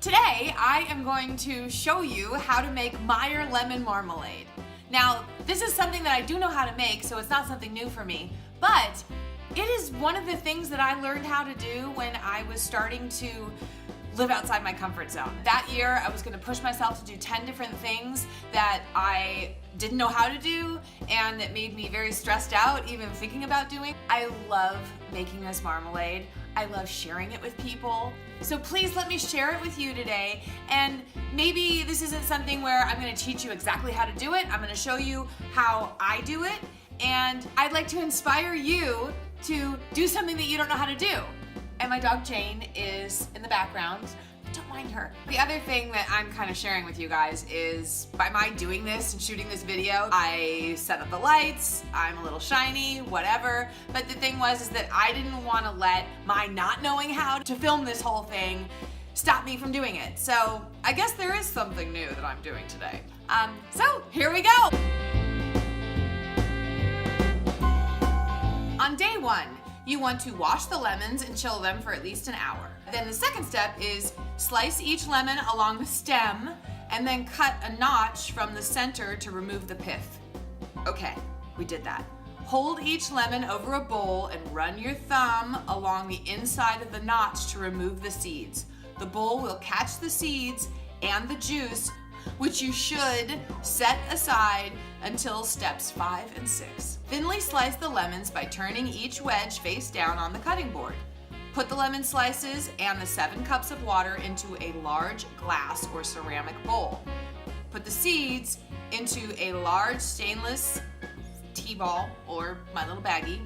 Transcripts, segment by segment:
Today, I am going to show you how to make Meyer Lemon Marmalade. Now, this is something that I do know how to make, so it's not something new for me, but it is one of the things that I learned how to do when I was starting to live outside my comfort zone. That year, I was gonna push myself to do 10 different things that I didn't know how to do and that made me very stressed out even thinking about doing. I love making this marmalade. I love sharing it with people. So please let me share it with you today. And maybe this isn't something where I'm gonna teach you exactly how to do it. I'm gonna show you how I do it. And I'd like to inspire you to do something that you don't know how to do. And my dog Jane is in the background. Don't mind her. The other thing that I'm kind of sharing with you guys is by my doing this and shooting this video, I set up the lights, I'm a little shiny, whatever. But the thing was that I didn't want to let my not knowing how to film this whole thing stop me from doing it. So I guess there is something new that I'm doing today. So here we go. On day one, you want to wash the lemons and chill them for at least an hour. Then the second step is slice each lemon along the stem and then cut a notch from the center to remove the pith. Okay, we did that. Hold each lemon over a bowl and run your thumb along the inside of the notch to remove the seeds. The bowl will catch the seeds and the juice, which you should set aside until steps 5 and 6. Thinly slice the lemons by turning each wedge face down on the cutting board. Put the lemon slices and the 7 cups of water into a large glass or ceramic bowl. Put the seeds into a large stainless tea ball or my little baggie.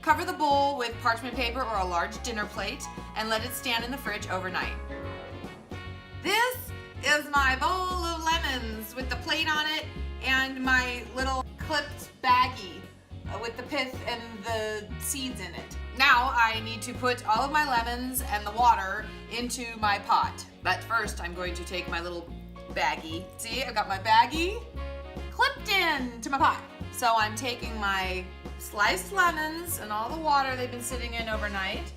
Cover the bowl with parchment paper or a large dinner plate and let it stand in the fridge overnight. This is my bowl of lemons with the plate on it and my little clipped baggie with the pith and the seeds in it. Now I need to put all of my lemons and the water into my pot. But first I'm going to take my little baggie. See, I've got my baggie clipped in to my pot. So I'm taking my sliced lemons and all the water they've been sitting in overnight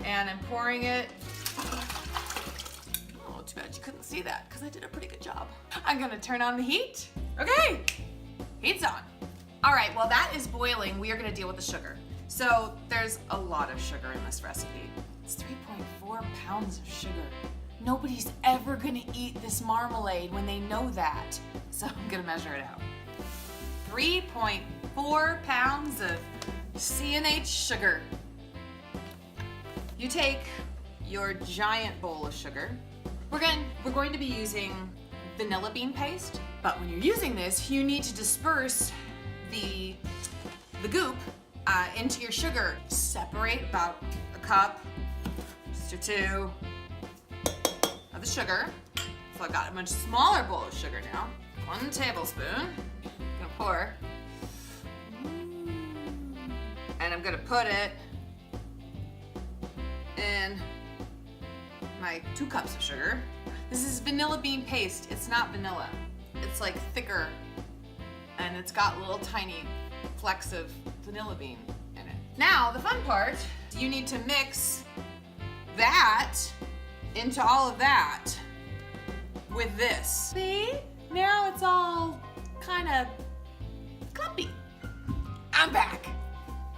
and I'm pouring it. Oh, too bad you couldn't see that because I did a pretty good job. I'm gonna turn on the heat. Okay, heat's on. All right, while that is boiling, we are gonna deal with the sugar. So there's a lot of sugar in this recipe. It's 3.4 pounds of sugar. Nobody's ever gonna eat this marmalade when they know that. So I'm gonna measure it out. 3.4 pounds of C&H sugar. You take your giant bowl of sugar. We're going to be using vanilla bean paste, but when you're using this, you need to disperse the goop into your sugar. Separate about a cup, just or 2 of the sugar. So I've got a much smaller bowl of sugar now. 1 tablespoon. I'm gonna pour. And I'm gonna put it in my 2 cups of sugar. This is vanilla bean paste. It's not vanilla. It's like thicker and it's got little tiny flecks of vanilla bean in it. Now, the fun part, you need to mix that into all of that with this. See? Now it's all kind of clumpy. I'm back.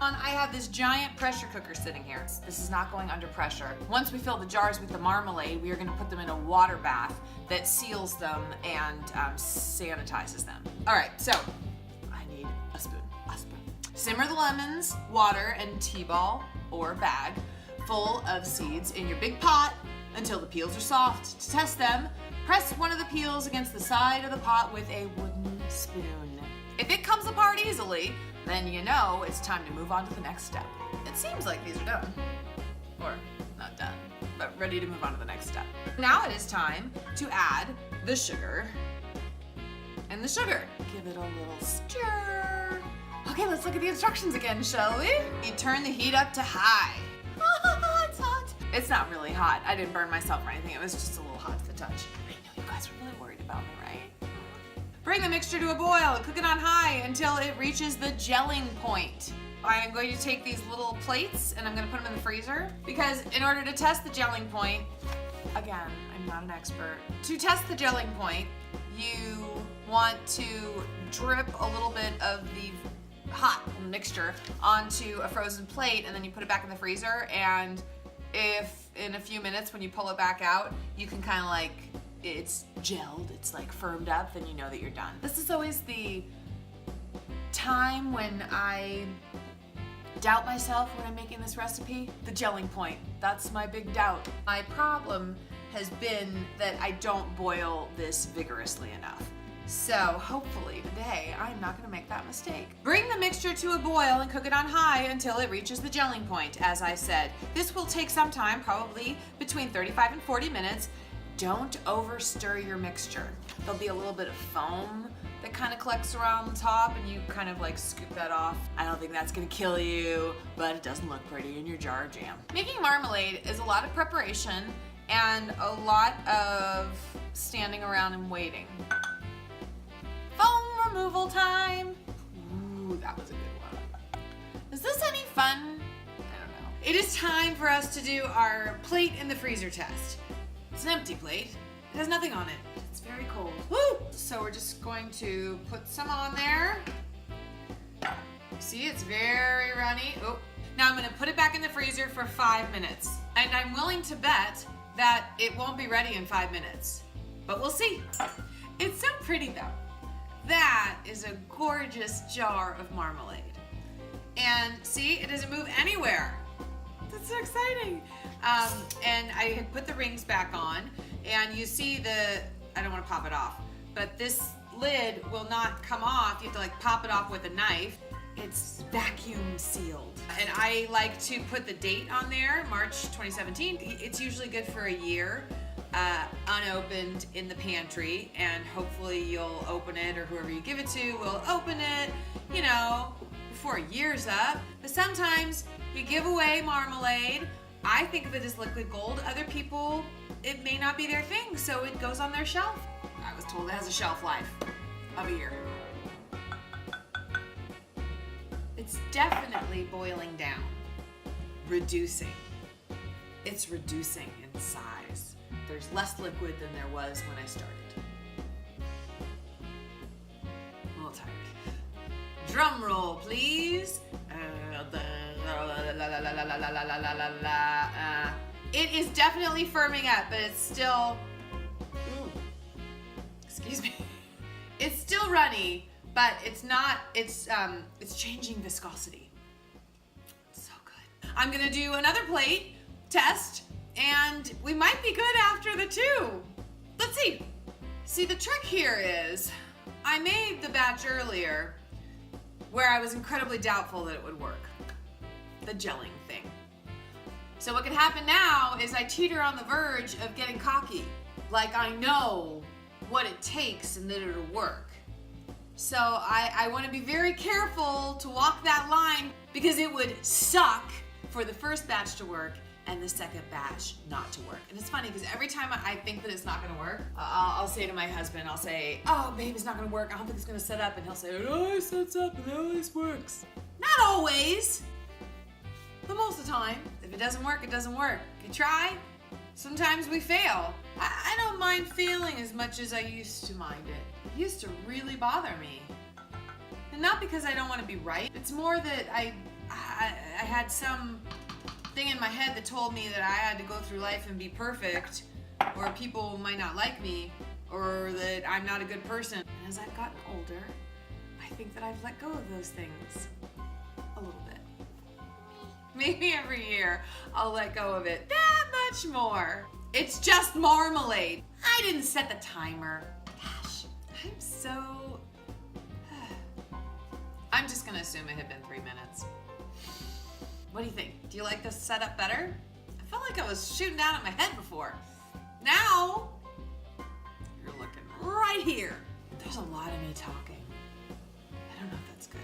I have this giant pressure cooker sitting here. This is not going under pressure. Once we fill the jars with the marmalade, we are going to put them in a water bath that seals them and sanitizes them. All right, so I need a spoon. Simmer the lemons, water, and tea ball or bag full of seeds in your big pot until the peels are soft. To test them, press one of the peels against the side of the pot with a wooden spoon. If it comes apart easily, then you know it's time to move on to the next step. It seems like these are done. Or not done, but ready to move on to the next step. Now it is time to add the sugar and the sugar. Give it a little stir. Okay, let's look at the instructions again, shall we? You turn the heat up to high. It's hot. It's not really hot. I didn't burn myself or anything. It was just a little hot to the touch. I know you guys were really worried about me, right? Bring the mixture to a boil. Cook it on high until it reaches the gelling point. I am going to take these little plates and I'm going to put them in the freezer because in order to test the gelling point, Again, I'm not an expert. To test the gelling point, you want to drip a little bit of the hot mixture onto a frozen plate, and then you put it back in the freezer, and if in a few minutes when you pull it back out, you can kind of like, it's gelled, it's like firmed up, then you know that you're done. This is always the time when I doubt myself when I'm making this recipe. The gelling point, that's my big doubt. My problem has been that I don't boil this vigorously enough. So hopefully today I'm not gonna make that mistake. Bring the mixture to a boil and cook it on high until it reaches the gelling point, as I said. This will take some time, probably between 35 and 40 minutes. Don't over stir your mixture. There'll be a little bit of foam that kind of collects around the top, and you kind of like scoop that off. I don't think that's gonna kill you, but it doesn't look pretty in your jar of jam. Making marmalade is a lot of preparation and a lot of standing around and waiting. Foam removal time. Ooh, that was a good one. Is this any fun? I don't know. It is time for us to do our plate in the freezer test. It's an empty plate. It has nothing on it. It's very cold. Woo! So we're just going to put some on there. See, it's very runny. Oh. Now I'm gonna put it back in the freezer for 5 minutes. And I'm willing to bet that it won't be ready in 5 minutes. But we'll see. It's so pretty though. That is a gorgeous jar of marmalade. And see, it doesn't move anywhere. That's so exciting. And I had put the rings back on, and you see I don't want to pop it off, but this lid will not come off. You have to like pop it off with a knife. It's vacuum sealed. And I like to put the date on there, March 2017. It's usually good for a year. Unopened in the pantry, and hopefully you'll open it, or whoever you give it to will open it, you know, before a year's up. But sometimes you give away marmalade. I think of it as liquid gold. Other people, it may not be their thing, so it goes on their shelf. I was told it has a shelf life of a year. It's definitely boiling down, reducing. It's reducing in size. There's less liquid than there was when I started. I'm a little tired. Drum roll, please. It is definitely firming up, but it's still, excuse me. It's still runny, but it's not, it's changing viscosity. It's so good. I'm gonna do another plate test, and we might be good after the two. Let's see. See, the trick here is, I made the batch earlier where I was incredibly doubtful that it would work. The gelling thing. So what could happen now is I teeter on the verge of getting cocky. Like I know what it takes and that it'll work. So I want to be very careful to walk that line, because it would suck for the first batch to work and the second batch not to work. And it's funny because every time I think that it's not gonna work, I'll say to my husband, I'll say, oh babe, it's not gonna work, I don't think it's gonna set up. And he'll say, it always sets up and it always works. Not always, but most of the time. If it doesn't work, it doesn't work. You try, sometimes we fail. I don't mind failing as much as I used to mind it. It used to really bother me. And not because I don't wanna be right, it's more that I had some thing in my head that told me that I had to go through life and be perfect, or people might not like me, or that I'm not a good person. And as I've gotten older, I think that I've let go of those things a little bit. Maybe every year I'll let go of it that much more. It's just marmalade. I didn't set the timer. Gosh, I'm so... I'm just gonna assume it had been 3 minutes. What do you think? Do you like this setup better? I felt like I was shooting down at my head before. Now, you're looking right here. There's a lot of me talking. I don't know if that's good.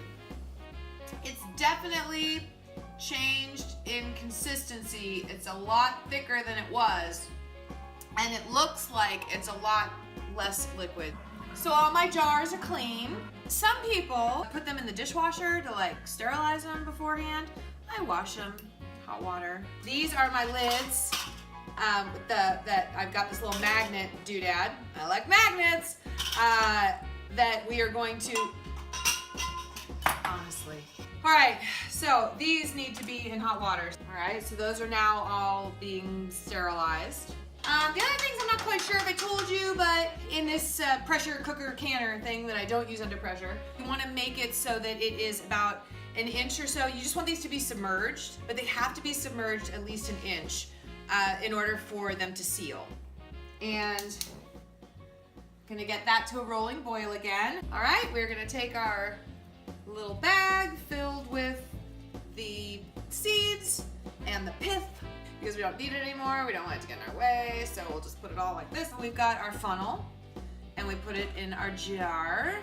It's definitely changed in consistency. It's a lot thicker than it was. And it looks like it's a lot less liquid. So all my jars are clean. Some people put them in the dishwasher to like sterilize them beforehand. I wash them, hot water. These are my lids that I've got this little magnet doodad. I like magnets. That we are going to, honestly. All right, so these need to be in hot water. All right, so those are now all being sterilized. The other things I'm not quite sure if I told you, but in this pressure cooker canner thing that I don't use under pressure, you want to make it so that it is about an inch or so. You just want these to be submerged, but they have to be submerged at least an inch in order for them to seal. And gonna get that to a rolling boil again. All right, we're gonna take our little bag filled with the seeds and the pith because we don't need it anymore. We don't want it to get in our way, so we'll just put it all like this. We've got our funnel and we put it in our jar.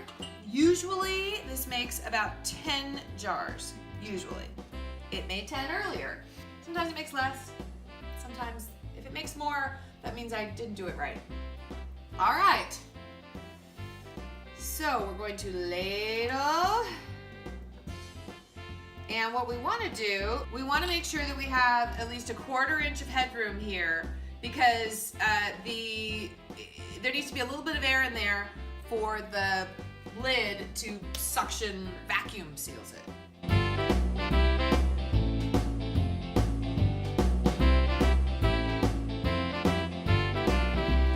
Usually this makes about 10 jars, usually. It made 10 earlier. Sometimes it makes less. Sometimes if it makes more, that means I didn't do it right. All right. So we're going to ladle. And what we want to do, we want to make sure that we have at least a 1/4 inch of headroom here because there needs to be a little bit of air in there for the lid to suction vacuum seals it.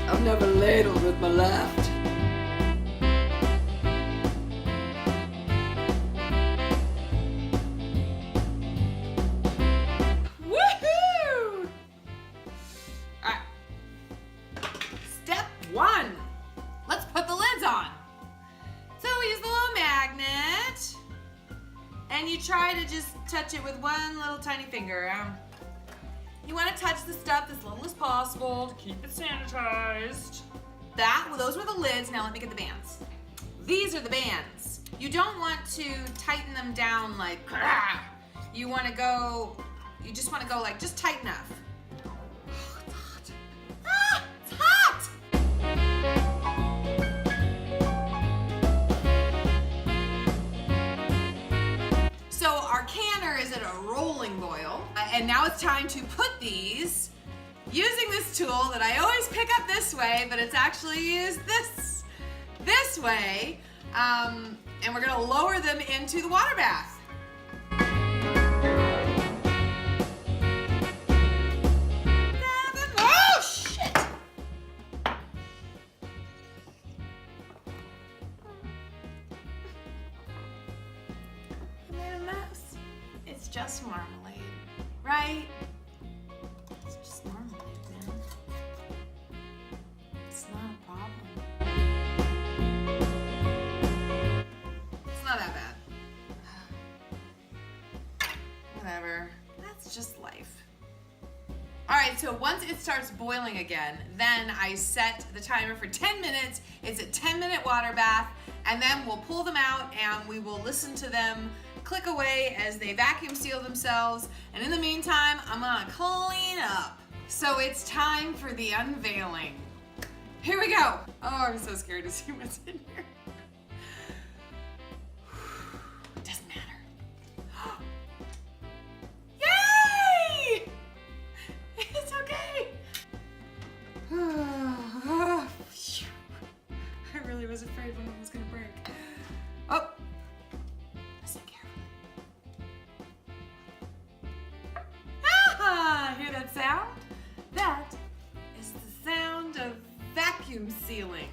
I've never ladled with my left. Woohoo! Alright. Step 1. Let's put the lids on. So we use the little magnet. And you try to just touch it with one little tiny finger. You want to touch the stuff as little as possible to keep it sanitized. Those were the lids. Now let me get the bands. These are the bands. You don't want to tighten them down like, you want to go, you just want to go like just tight enough. Oh, it's hot. Ah, it's hot! So our canner is at a rolling boil, and now it's time to put these using this tool that I always pick up this way, but it's actually used this way, and we're gonna lower them into the water bath. Oh shit! I made a mess. It's just marmalade, right? It's just marmalade, man. It's not a problem. It's not that bad. Whatever. That's just life. All right, so once it starts boiling again, then I set the timer for 10 minutes. It's a 10-minute water bath, and then we'll pull them out and we will listen to them click away as they vacuum seal themselves. And in the meantime, I'm gonna clean up. So it's time for the unveiling. Here we go. Oh, I'm so scared to see what's in here. It doesn't matter. Yay! It's okay. I really was afraid one of them was gonna break. Oh. Listen carefully. Ah! Hear that sound? That is the sound of vacuum sealing.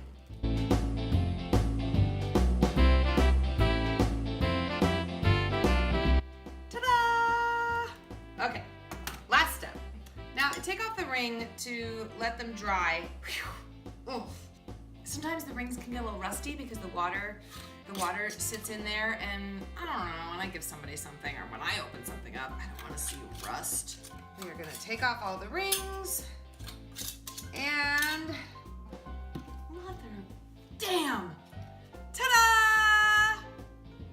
Ta-da! Okay, last step. Now take off the ring to let them dry. Oof. Sometimes the rings can get a little rusty because the water sits in there, and I don't know, when I give somebody something or when I open something up, I don't want to see rust. We are gonna take off all the rings and mother damn! Ta-da!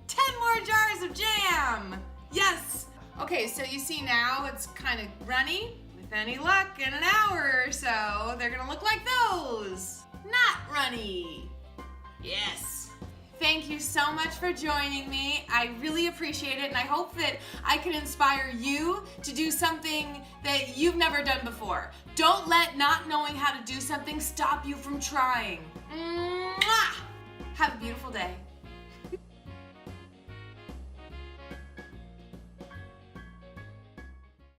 10 more jars of jam! Yes! Okay, so you see now it's kind of runny. With any luck, in an hour or so, they're gonna look like those. Not runny. Yes. Thank you so much for joining me. I really appreciate it, and I hope that I can inspire you to do something that you've never done before. Don't let not knowing how to do something stop you from trying. Mwah! Have a beautiful day.